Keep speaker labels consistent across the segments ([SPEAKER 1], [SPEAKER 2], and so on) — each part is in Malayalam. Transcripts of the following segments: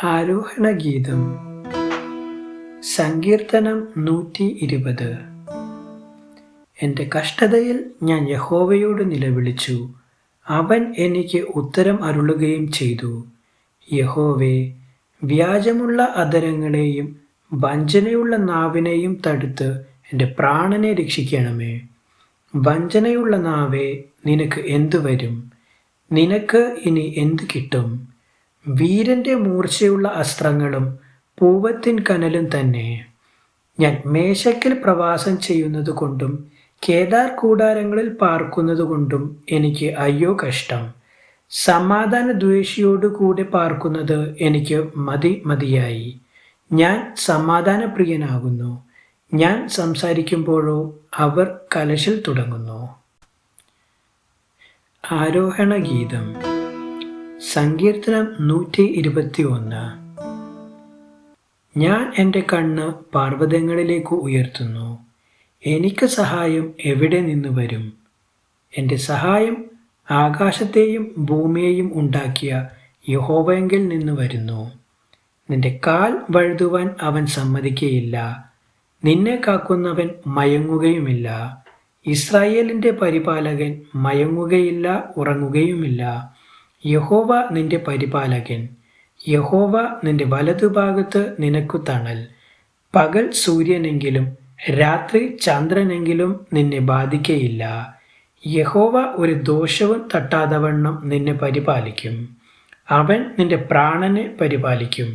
[SPEAKER 1] ആരോഹണഗീതം. സങ്കീർത്തനം 120. എൻ്റെ കഷ്ടതയിൽ ഞാൻ യഹോവയോട് നിലവിളിച്ചു, അവൻ എനിക്ക് ഉത്തരം അരുളുകയും ചെയ്തു. യഹോവേ, വ്യാജമുള്ള അധരങ്ങളെയും വഞ്ചനയുള്ള നാവിനെയും തടുത്ത് എൻ്റെ പ്രാണനെ രക്ഷിക്കണമേ. വഞ്ചനയുള്ള നാവേ, നിനക്ക് എന്തു വരും? നിനക്ക് ഇനി എന്ത് കിട്ടും? വീരന്റെ മൂർച്ചയുള്ള അസ്ത്രങ്ങളും പൂവത്തിൻ കനലും തന്നെ. ഞാൻ മേശക്കിൽ പ്രവാസം ചെയ്യുന്നതുകൊണ്ടും കേദാർ കൂടാരങ്ങളിൽ പാർക്കുന്നതുകൊണ്ടും എനിക്ക് അയ്യോ കഷ്ടം. സമാധാന ദ്വേഷിയോടു കൂടെ പാർക്കുന്നത് എനിക്ക് മതിയായി. ഞാൻ സമാധാനപ്രിയനാകുന്നു. ഞാൻ സംസാരിക്കുമ്പോഴോ അവർ കലശൽ തുടങ്ങുന്നു. ആരോഹണഗീതം. സങ്കീർത്തനം 121. ഞാൻ എൻ്റെ കണ്ണ് പർവ്വതങ്ങളിലേക്ക് ഉയർത്തുന്നു. എനിക്ക് സഹായം എവിടെ നിന്ന് വരും? എൻ്റെ സഹായം ആകാശത്തെയും ഭൂമിയെയും ഉണ്ടാക്കിയ യഹോവയിൽ നിന്ന് വരുന്നു. നിന്റെ കാൽ വഴുതുവാൻ അവൻ സമ്മതിക്കുകയില്ല. നിന്നെ കാക്കുന്നവൻ മയങ്ങുകയുമില്ല. ഇസ്രായേലിൻ്റെ പരിപാലകൻ മയങ്ങുകയില്ല, ഉറങ്ങുകയുമില്ല. യഹോവ നിന്റെ പരിപാലകൻ. യഹോവ നിന്റെ വലതുഭാഗത്ത് നിനക്കു തണൽ. പകൽ സൂര്യനെങ്കിലും രാത്രി ചന്ദ്രനെങ്കിലും നിന്നെ ബാധിക്കയില്ല. യഹോവ ഒരു ദോഷവും തട്ടാതവണ്ണം നിന്നെ പരിപാലിക്കും. അവൻ നിന്റെ പ്രാണനെ പരിപാലിക്കും.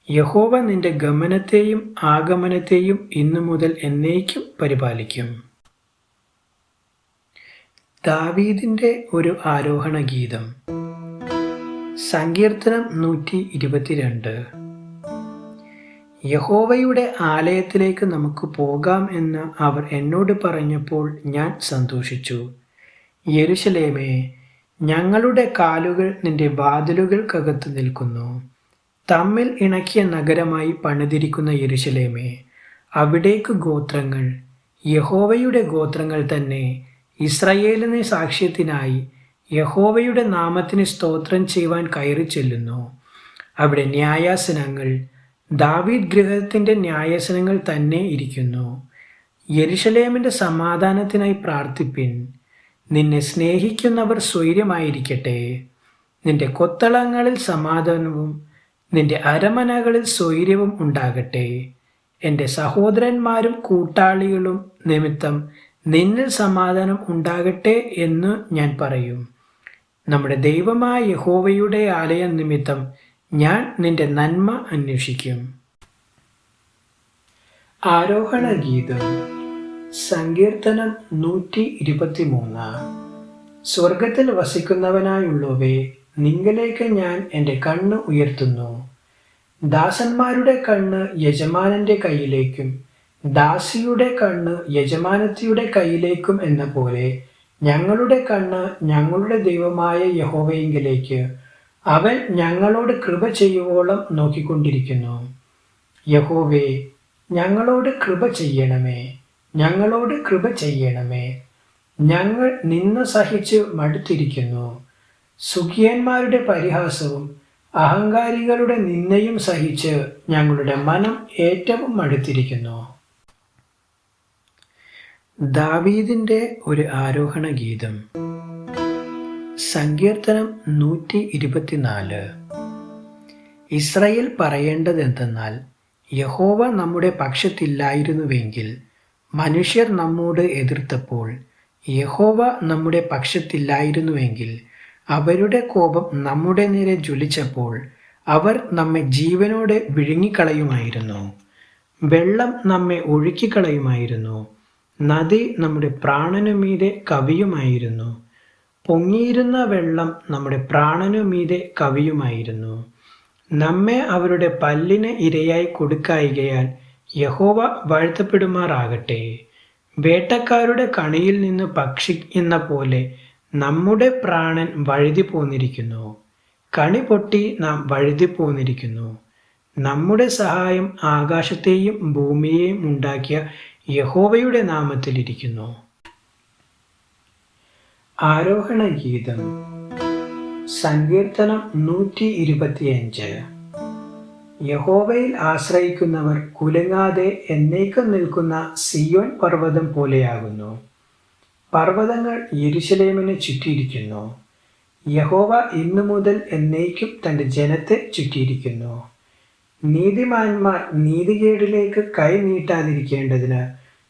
[SPEAKER 1] യഹോവ നിന്റെ ഗമനത്തെയും ആഗമനത്തെയും ഇന്നു മുതൽ എന്നേക്കും പരിപാലിക്കും. ദാവീദിന്റെ ഒരു ആരോഹണ ഗീതം. സങ്കീർത്തനം 122. യഹോവയുടെ ആലയത്തിലേക്ക് നമുക്ക് പോകാം എന്ന് അവർ എന്നോട് പറഞ്ഞപ്പോൾ ഞാൻ സന്തോഷിച്ചു. യെരുശലേമേ, ഞങ്ങളുടെ കാലുകൾ നിന്റെ വാതിലുകൾക്കകത്ത് നിൽക്കുന്നു. തമ്മിൽ ഇണക്കിയ നഗരമായി പണിതിരിക്കുന്ന യെരുശലേമേ, അവിടേക്ക് ഗോത്രങ്ങൾ, യഹോവയുടെ ഗോത്രങ്ങൾ തന്നെ, ഇസ്രായേലിന് സാക്ഷ്യത്തിനായി യഹോവയുടെ നാമത്തിന് സ്തോത്രം ചെയ്യുവാൻ കയറി ചെല്ലുന്നു. അവിടെ ന്യായാസനങ്ങൾ, ദാവീദ് ഗൃഹത്തിൻ്റെ ന്യായാസനങ്ങൾ തന്നെ ഇരിക്കുന്നു. യെരുശലേമിൻ്റെ സമാധാനത്തിനായി പ്രാർത്ഥിപ്പിൻ. നിന്നെ സ്നേഹിക്കുന്നവർ സ്വൈര്യമായിരിക്കട്ടെ. നിന്റെ കൊത്തളങ്ങളിൽ സമാധാനവും നിന്റെ അരമനകളിൽ സ്വൈര്യവും ഉണ്ടാകട്ടെ. എൻ്റെ സഹോദരന്മാരും കൂട്ടാളികളും നിമിത്തം നിന്നിൽ സമാധാനം ഉണ്ടാകട്ടെ എന്ന് ഞാൻ പറയും. നമ്മുടെ ദൈവമായ യഹോവയുടെ ആലയം നിമിത്തം ഞാൻ നിന്റെ നന്മ അന്വേഷിക്കും. ആരോഹണ ഗീതം. സങ്കീർത്തനം 123. സ്വർഗത്തിൽ വസിക്കുന്നവനായുള്ളവേ, നിങ്കലേക്ക് ഞാൻ എൻ്റെ കണ്ണ് ഉയർത്തുന്നു. ദാസന്മാരുടെ കണ്ണ് യജമാനന്റെ കയ്യിലേക്കും ദാസിയുടെ കണ്ണ് യജമാനത്തിയുടെ കയ്യിലേക്കും എന്ന പോലെ ഞങ്ങളുടെ കണ്ണ് ഞങ്ങളുടെ ദൈവമായ യഹോവയിങ്കിലേക്ക് അവൻ ഞങ്ങളോട് കൃപ ചെയ്യുവോളം നോക്കിക്കൊണ്ടിരിക്കുന്നു. യഹോവേ, ഞങ്ങളോട് കൃപ ചെയ്യണമേ, ഞങ്ങളോട് കൃപ ചെയ്യണമേ. ഞങ്ങൾ നിന്ന സഹിച്ച് മടുത്തിരിക്കുന്നു. സുഖിയന്മാരുടെ പരിഹാസവും അഹങ്കാരികളുടെ നിന്ദയും സഹിച്ച് ഞങ്ങളുടെ മനം ഏറ്റവും മടുത്തിരിക്കുന്നു. ദാവീദിന്റെ ഒരു ആരോഹണ ഗീതം. സങ്കീർത്തനം 124. ഇസ്രായേൽ പറയേണ്ടതെന്തെന്നാൽ, യഹോവ നമ്മുടെ പക്ഷത്തില്ലായിരുന്നുവെങ്കിൽ, മനുഷ്യർ നമ്മോട് എതിർത്തപ്പോൾ യഹോവ നമ്മുടെ പക്ഷത്തില്ലായിരുന്നുവെങ്കിൽ, അവരുടെ കോപം നമ്മുടെ നേരെ ജ്വലിച്ചപ്പോൾ അവർ നമ്മെ ജീവനോടെ വിഴുങ്ങിക്കളയുമായിരുന്നു. വെള്ളം നമ്മെ ഒഴുക്കിക്കളയുമായിരുന്നു. നദി നമ്മുടെ പ്രാണനുമീതെ കവിയുമായിരുന്നു. പൊങ്ങിയിരുന്ന വെള്ളം നമ്മുടെ പ്രാണനുമീതെ കവിയുമായിരുന്നു. നമ്മെ അവരുടെ പല്ലിന് ഇരയായി കൊടുക്കായികയാൽ യഹോവ വാഴ്ത്തപ്പെടുമാറാകട്ടെ. വേട്ടക്കാരുടെ കണിയിൽ നിന്ന് പക്ഷി എന്ന പോലെ നമ്മുടെ പ്രാണൻ വഴുതി പോന്നിരിക്കുന്നു. കണി പൊട്ടി നാം വഴുതി പോന്നിരിക്കുന്നു. നമ്മുടെ സഹായം ആകാശത്തെയും ഭൂമിയെയും ഉണ്ടാക്കിയ യഹോവയുടെ നാമത്തിലിരിക്കുന്നു. ആരോഹണ ഗീതം. സങ്കീർത്തനം 125. യഹോവയിൽ ആശ്രയിക്കുന്നവർ കുലുങ്ങാതെ എന്നേക്കും നിൽക്കുന്ന സിയോൻ പർവ്വതം പോലെയാകുന്നു. പർവ്വതങ്ങൾ യെരൂശലേമിനെ ചുറ്റിയിരിക്കുന്നു. യഹോവ ഇന്നു മുതൽ എന്നേക്കും തൻ്റെ ജനത്തെ ചുറ്റിയിരിക്കുന്നു. നീതിമാന്മാർ നീതികേടിലേക്ക് കൈ നീട്ടാതിരിക്കേണ്ടതിന്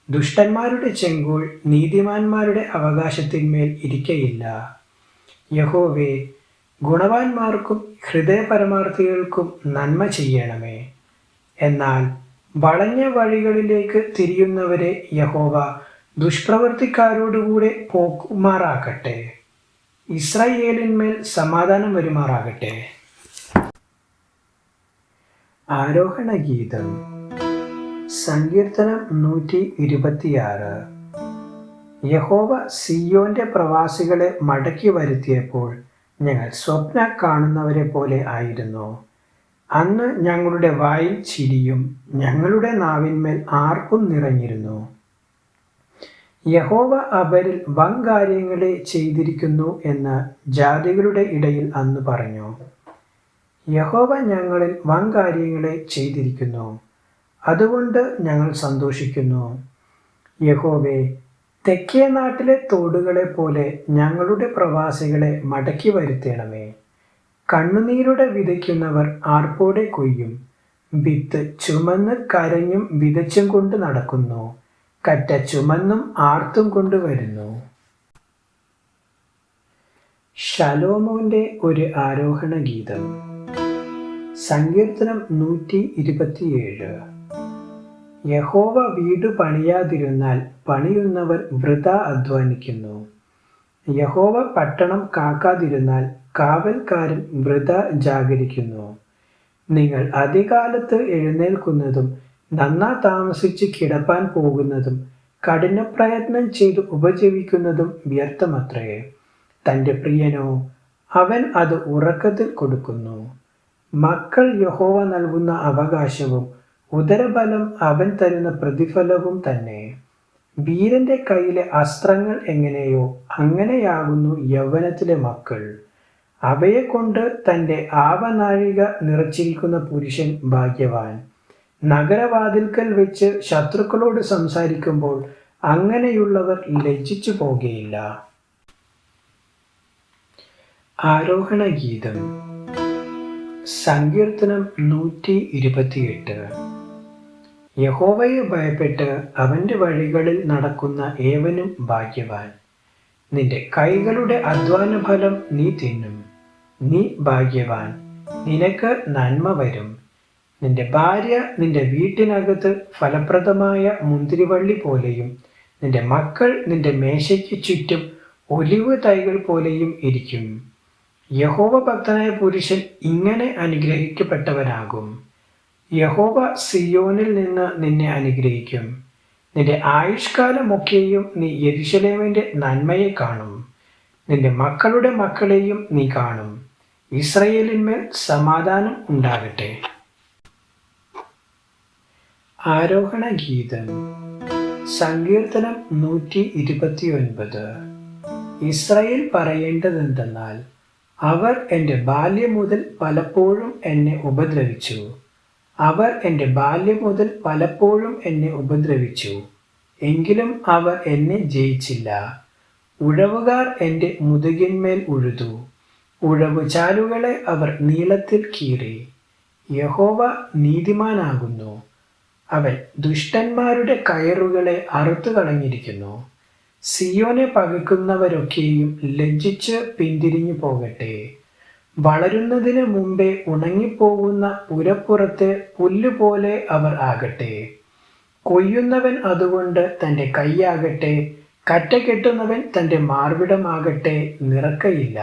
[SPEAKER 1] ദുഷ്ടന്മാരുടെ ചെങ്കോൽ നീതിമാന്മാരുടെ അവകാശത്തിന്മേൽ ഇരിക്കയില്ല. യഹോവേ, ഗുണവാന്മാർക്കും ഹൃദയപരമാർത്ഥികൾക്കും നന്മ ചെയ്യണമേ. എന്നാൽ വളഞ്ഞ വഴികളിലേക്ക് തിരിയുന്നവരെ യഹോവ ദുഷ്പ്രവൃത്തിക്കാരോടുകൂടെ പോക്കുമാറാകട്ടെ. ഇസ്രായേലിന്മേൽ സമാധാനം വരുമാറാകട്ടെ. ആരോഹണ ഗീതം. സങ്കീർത്തനം 126. യഹോവ സിയോന്റെ പ്രവാസികളെ മടക്കി വരുത്തിയപ്പോൾ ഞങ്ങൾ സ്വപ്നം കാണുന്നവരെ പോലെ ആയിരുന്നു. അന്ന് ഞങ്ങളുടെ വായിൽ ചിരിയും ഞങ്ങളുടെ നാവിന്മേൽ ആർപ്പും നിറഞ്ഞിരുന്നു. യഹോവ അവരിൽ വൻകാര്യങ്ങളെ ചെയ്തിരിക്കുന്നു എന്ന് ജാതികളുടെ ഇടയിൽ അന്ന് പറഞ്ഞു. യഹോവ ഞങ്ങളിൽ വൻകാര്യങ്ങളെ ചെയ്തിരിക്കുന്നു, അതുകൊണ്ട് ഞങ്ങൾ സന്തോഷിക്കുന്നു. യഹോവേ, തെക്കേ നാട്ടിലെ തോടുകളെ പോലെ ഞങ്ങളുടെ പ്രവാസികളെ മടക്കി വരുത്തണമേ. കണ്ണുനീരോടെ വിതയ്ക്കുന്നവർ ആർപ്പോടെ കൊയ്യും. വിത്ത് ചുമന്ന് കരഞ്ഞും വിതച്ചും കൊണ്ട് നടക്കുന്നു. കറ്റ ചുമന്നും ആർത്തും കൊണ്ടുവരുന്നു. ശലോമോന്റെ ഒരു ആരോഹണ ഗീതം. സങ്കീർത്തനം 127. യഹോവ വീട് പണിയാതിരുന്നാൽ പണിയുന്നവർ വൃഥാ അധ്വാനിക്കുന്നു. യഹോവ പട്ടണം കാക്കാതിരുന്നാൽ കാവൽക്കാരൻ വൃഥാ ജാഗരിക്കുന്നു. നിങ്ങൾ അതികാലത്ത് എഴുന്നേൽക്കുന്നതും നന്നാ താമസിച്ച് കിടപ്പാൻ പോകുന്നതും കഠിനപ്രയത്നം ചെയ്ത് ഉപജീവിക്കുന്നതും വ്യർത്ഥമത്രേ. തൻ്റെ പ്രിയനോ, അവൻ അത് ഉറക്കത്തിൽ കൊടുക്കുന്നു. മക്കൾ യഹോവ നൽകുന്ന അവകാശവും ഉദരബലം അവൻ തരുന്ന പ്രതിഫലവും തന്നെ. വീരന്റെ കയ്യിലെ അസ്ത്രങ്ങൾ എങ്ങനെയോ അങ്ങനെയാകുന്നു യൗവനത്തിലെ മക്കൾ. അവയെ കൊണ്ട് തൻ്റെ ആവനാഴിക നിറച്ചിരിക്കുന്ന പുരുഷൻ ഭാഗ്യവാൻ. നഗരവാതിൽക്കൽ വെച്ച് ശത്രുക്കളോട് സംസാരിക്കുമ്പോൾ അങ്ങനെയുള്ളവർ ലജ്ജിച്ചു പോകുകയില്ല. ആരോഹണ ഗീതം. സങ്കീർത്തനം 128. യഹോവയെ ഭയപ്പെട്ട് അവൻ്റെ വഴികളിൽ നടക്കുന്ന ഏവനും ഭാഗ്യവാൻ. നിന്റെ കൈകളുടെ അധ്വാനഫലം നീ തിന്നും. നീ ഭാഗ്യവാൻ, നിനക്ക് നന്മ വരും. നിന്റെ ഭാര്യ നിന്റെ വീട്ടിനകത്ത് ഫലപ്രദമായ മുന്തിരിവള്ളി പോലെയും നിന്റെ മക്കൾ നിന്റെ മേശയ്ക്ക് ചുറ്റും ഒലിവ് തൈകൾ പോലെയും ഇരിക്കും. യഹോവ ഭക്തനായ പുരുഷൻ ഇങ്ങനെ അനുഗ്രഹിക്കപ്പെട്ടവനാകും. യഹോവ സിയോനിൽ നിന്ന് നിന്നെ അനുഗ്രഹിക്കും. നിന്റെ ആയുഷ്കാലമൊക്കെയും നീ യെരൂശലേമിന്റെ നന്മയെ കാണും. നിന്റെ മക്കളുടെ മക്കളെയും നീ കാണും. ഇസ്രായേലിന്മേൽ സമാധാനം ഉണ്ടാകട്ടെ. ആരോഹണ ഗീതം. സങ്കീർത്തനം 129. ഇസ്രായേൽ പറയേണ്ടതെന്തെന്നാൽ, അവർ എൻ്റെ ബാല്യം മുതൽ പലപ്പോഴും എന്നെ ഉപദ്രവിച്ചു. അവർ എൻ്റെ ബാല്യം മുതൽ പലപ്പോഴും എന്നെ ഉപദ്രവിച്ചു, എങ്കിലും അവർ എന്നെ ജയിച്ചില്ല. ഉഴവുകാർ എൻ്റെ മുതുകിന്മേൽ ഉഴുതു. ഉഴവുചാലുകളെ അവർ നീളത്തിൽ കീറി. യഹോവ നീതിമാനാകുന്നു. അവൻ ദുഷ്ടന്മാരുടെ കയറുകളെ അറുത്തു കളഞ്ഞിരിക്കുന്നു. സിയോനെ പകയ്ക്കുന്നവരൊക്കെയും ലജ്ജിച്ച് പിന്തിരിഞ്ഞു പോകട്ടെ. വളരുന്നതിന് മുമ്പേ ഉണങ്ങിപ്പോകുന്ന പുരപ്പുറത്തെ പുല്ലുപോലെ അവർ ആകട്ടെ. കൊയ്യുന്നവൻ അതുകൊണ്ട് തൻ്റെ കൈയാകട്ടെ, കറ്റ കെട്ടുന്നവൻ തൻ്റെ മാർവിടമാകട്ടെ നിറക്കയില്ല.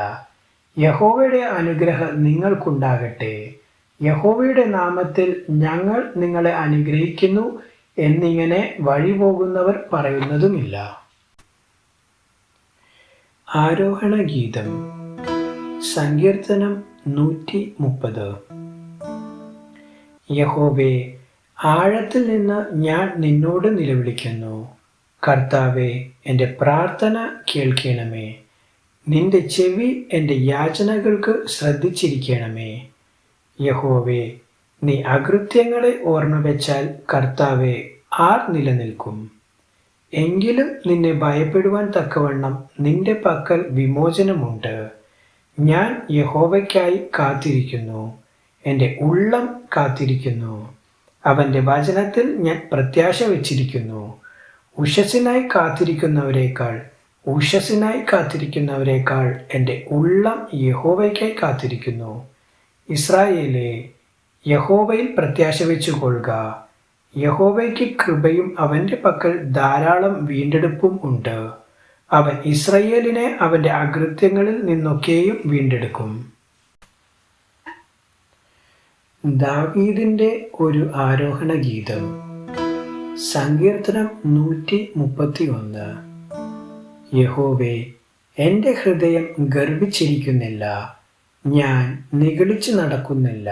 [SPEAKER 1] യഹോവയുടെ അനുഗ്രഹം നിങ്ങൾക്കുണ്ടാകട്ടെ. യഹോവയുടെ നാമത്തിൽ ഞങ്ങൾ നിങ്ങളെ അനുഗ്രഹിക്കുന്നു എന്നിങ്ങനെ വഴിപോകുന്നവർ പറയുന്നതുമില്ല. ആരോഹണ ഗീതം. സങ്കീർത്തനം 130. യഹോവേ, ആഴത്തിൽ നിന്ന് ഞാൻ നിന്നോട് നിലവിളിക്കുന്നു. കർത്താവേ, എൻ്റെ പ്രാർത്ഥന കേൾക്കണമേ. നിന്റെ ചെവി എൻ്റെ യാചനകൾക്ക് ശ്രദ്ധിച്ചിരിക്കണമേ. യഹോവേ, നീ അകൃത്യങ്ങളെ ഓർമ്മ വെച്ചാൽ കർത്താവെ ആർ നിലനിൽക്കും? എങ്കിലും നിന്നെ ഭയപ്പെടുവാൻ തക്കവണ്ണം നിന്റെ പക്കൽ വിമോചനമുണ്ട്. ഞാൻ യഹോവയ്ക്കായി കാത്തിരിക്കുന്നു, എൻ്റെ ഉള്ളം കാത്തിരിക്കുന്നു. അവൻ്റെ വചനത്തിൽ ഞാൻ പ്രത്യാശ വച്ചിരിക്കുന്നു. ഉഷസ്സിനായി കാത്തിരിക്കുന്നവരേക്കാൾ എൻ്റെ ഉള്ളം യഹോവയ്ക്കായി കാത്തിരിക്കുന്നു. ഇസ്രായേലേ, യഹോവയിൽ പ്രത്യാശ വെച്ചുകൊള്ളുക. യഹോവയ്ക്ക് കൃപയും അവൻ്റെ പക്കൽ ധാരാളം വീണ്ടെടുപ്പും ഉണ്ട്. അവൻ ഇസ്രായേലിനെ അവൻ്റെ അകൃത്യങ്ങളിൽ നിന്നൊക്കെയും വീണ്ടെടുക്കും. ദാവീദിന്റെ ഒരു ആരോഹണ ഗീതം. സങ്കീർത്തനം 131. യഹോവേ, എൻ്റെ ഹൃദയം ഗർവിച്ചിരിക്കുന്നില്ല, ഞാൻ നിഗളിച്ചു നടക്കുന്നില്ല.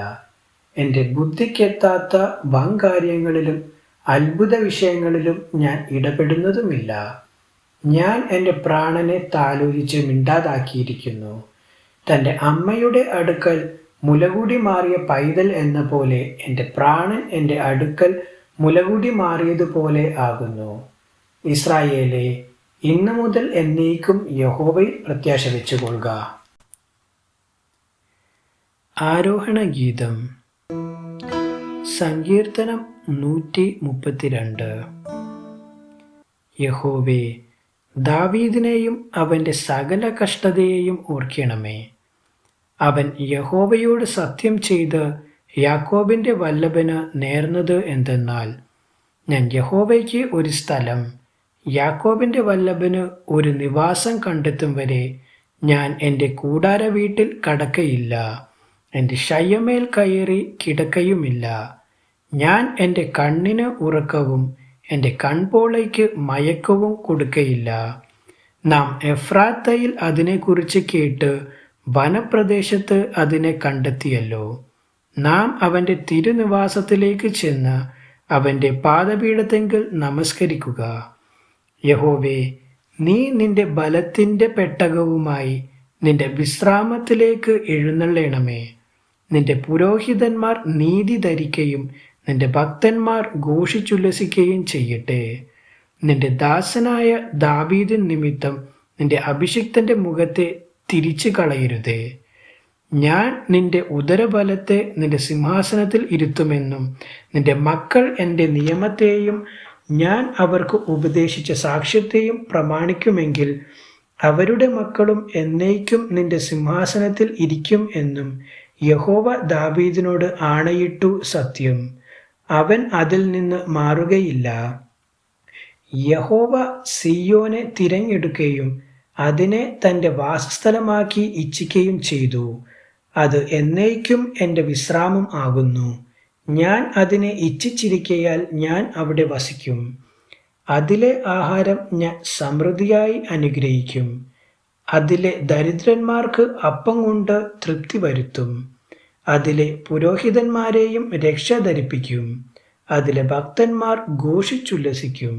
[SPEAKER 1] എൻ്റെ ബുദ്ധിക്കെത്താത്ത വൻകാര്യങ്ങളിലും അത്ഭുത വിഷയങ്ങളിലും ഞാൻ ഇടപെടുന്നതുമില്ല. ഞാൻ എൻ്റെ പ്രാണനെ താലോലിച്ച് മിണ്ടാതാക്കിയിരിക്കുന്നു. തൻ്റെ അമ്മയുടെ അടുക്കൽ മുലകൂടി മാറിയ പൈതൽ എന്ന പോലെ എൻ്റെ പ്രാണൻ എൻ്റെ അടുക്കൽ മുലകൂടി മാറിയതുപോലെ ആകുന്നു. ഇസ്രായേലേ, ഇന്നു മുതൽ എന്നേക്കും യഹോവയിൽ പ്രത്യാശ വെച്ചുകൊള്ളുക. ആരോഹണ ഗീതം. സങ്കീർത്തനം 132. യഹോവേ, ദാവീദിനെയും അവൻ്റെ സകല കഷ്ടതയെയും ഓർക്കണമേ. അവൻ യഹോവയോട് സത്യം ചെയ്ത് യാക്കോബിൻ്റെ വല്ലഭന് നേർന്നത് എന്തെന്നാൽ, ഞാൻ യഹോവയ്ക്ക് ഒരു സ്ഥലം, യാക്കോബിൻ്റെ വല്ലഭന് ഒരു നിവാസം കണ്ടെത്തും വരെ ഞാൻ എൻ്റെ കൂടാര വീട്ടിൽ കടക്കയില്ല, എൻ്റെ ശയ്യമേൽ കയറി കിടക്കയുമില്ല. ഞാൻ എൻ്റെ കണ്ണിന് ഉറക്കവും എൻ്റെ കൺപോളയ്ക്ക് മയക്കവും കൊടുക്കയില്ല. നാം എഫ്രാത്തയിൽ അതിനെക്കുറിച്ച് കേട്ട് വനപ്രദേശത്ത് അതിനെ കണ്ടെത്തിയല്ലോ. നാം അവൻ്റെ തിരുനിവാസത്തിലേക്ക് ചെന്ന് അവൻ്റെ പാദപീഠത്തെങ്കിൽ നമസ്കരിക്കുക. യഹോവേ, നീ നിന്റെ ബലത്തിൻ്റെ പെട്ടകവുമായി നിന്റെ വിശ്രാമത്തിലേക്ക് എഴുന്നള്ളണമേ. നിന്റെ പുരോഹിതന്മാർ നീതി ധരിക്കുകയും നിന്റെ ഭക്തന്മാർ ഘോഷിച്ചുല്ലസിക്കുകയും ചെയ്യട്ടെ. നിന്റെ ദാസനായ ദാവീദിൻ നിമിത്തം നിന്റെ അഭിഷിക്തന്റെ മുഖത്തെ തിരിച്ചു കളയരുതേ. ഞാൻ നിന്റെ ഉദരബലത്തെ നിന്റെ സിംഹാസനത്തിൽ ഇരുത്തുമെന്നും നിന്റെ മക്കൾ എൻ്റെ നിയമത്തെയും ഞാൻ അവർക്ക് ഉപദേശിച്ച സാക്ഷ്യത്തെയും പ്രമാണിക്കുമെങ്കിൽ അവരുടെ മക്കളും എന്നേക്കും നിന്റെ സിംഹാസനത്തിൽ ഇരിക്കും എന്നും യഹോവ ദാവീദിനോട് ആണയിട്ടു സത്യം. അവൻ അതിൽ നിന്ന് മാറുകയില്ല. യഹോവ സിയോനെ തിരഞ്ഞെടുക്കുകയും അതിനെ തൻ്റെ വാസസ്ഥലമാക്കി ഇച്ഛിക്കുകയും ചെയ്തു. അത് എന്നേക്കും എൻ്റെ വിശ്രാമം ആകുന്നു. ഞാൻ അതിനെ ഇച്ഛിച്ചിരിക്കയാൽ ഞാൻ അവിടെ വസിക്കും. അതിലെ ആഹാരം ഞാൻ സമൃദ്ധിയായി അനുഗ്രഹിക്കും. അതിലെ ദരിദ്രന്മാർക്ക് അപ്പം കൊണ്ട് തൃപ്തി വരുത്തും. അതിലെ പുരോഹിതന്മാരെയും രക്ഷ ധരിപ്പിക്കും. അതിലെ ഭക്തന്മാർ ഘോഷിച്ചുല്ലസിക്കും.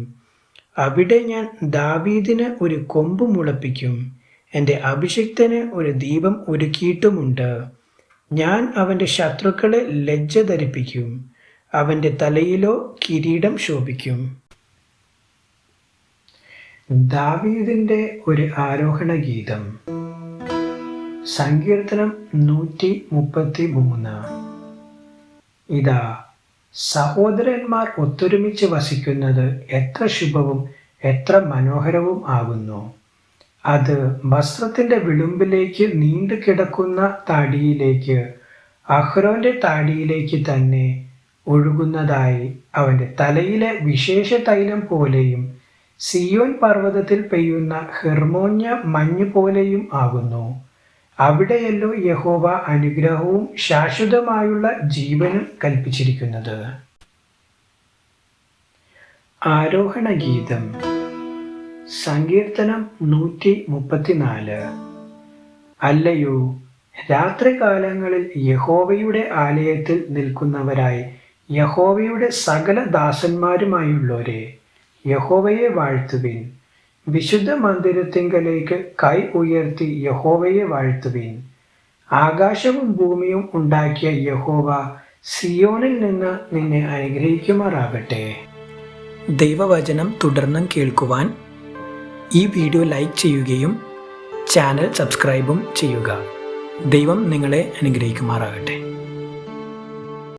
[SPEAKER 1] അവിടെ ഞാൻ ദാവീദിന് ഒരു കൊമ്പ് മുളപ്പിക്കും. എൻ്റെ അഭിഷിക്തന് ഒരു ദീപം ഒരുക്കിയിട്ടുമുണ്ട്. ഞാൻ അവൻ്റെ ശത്രുക്കളെ ലജ്ജ ധരിപ്പിക്കും. അവൻ്റെ തലയിലോ കിരീടം ശോഭിക്കും. ദാവീദിന്റെ ഒരു ആരോഹണ ഗീതം. സങ്കീർത്തനം 133. ഇതാ, സഹോദരന്മാർ ഒത്തൊരുമിച്ച് വസിക്കുന്നത് എത്ര ശുഭവും എത്ര മനോഹരവും ആകുന്നു. അത് വസ്ത്രത്തിൻ്റെ വിളുമ്പിലേക്ക് നീണ്ടു കിടക്കുന്ന താടിയിലേക്ക്, അഹ്റോന്റെ താടിയിലേക്ക് തന്നെ ഒഴുകുന്നതായി അവൻ്റെ തലയിലെ വിശേഷ തൈലം പോലെയും സിയോൻ പർവ്വതത്തിൽ പെയ്യുന്ന ഹെർമോന്യ മഞ്ഞ് പോലെയും ആകുന്നു. അവിടെയല്ലോ യഹോവ അനുഗ്രഹവും ശാശ്വതമായുള്ള ജീവനും കൽപ്പിച്ചിരിക്കുന്നത്. ആരോഹണ ഗീതം. സങ്കീർത്തനം 134. അല്ലയോ, രാത്രികാലങ്ങളിൽ യഹോവയുടെ ആലയത്തിൽ നിൽക്കുന്നവരായി യഹോവയുടെ സകല ദാസന്മാരുമായുള്ളവരെ, യഹോവയെ വാഴ്ത്തുവിൻ. വിശുദ്ധ മന്ദിരത്തിങ്കലേക്ക് കൈ ഉയർത്തി യഹോവയെ വാഴ്ത്തുവിൻ. ആകാശവും ഭൂമിയും ഉണ്ടാക്കിയ യഹോവ സിയോനിൽ നിന്ന് നിന്നെ അനുഗ്രഹിക്കുമാറാകട്ടെ. ദൈവവചനം തുടർന്നും കേൾക്കുവാൻ ഈ വീഡിയോ ലൈക്ക് ചെയ്യുകയും ചാനൽ സബ്സ്ക്രൈബും ചെയ്യുക. ദൈവം നിങ്ങളെ അനുഗ്രഹിക്കുമാറാകട്ടെ.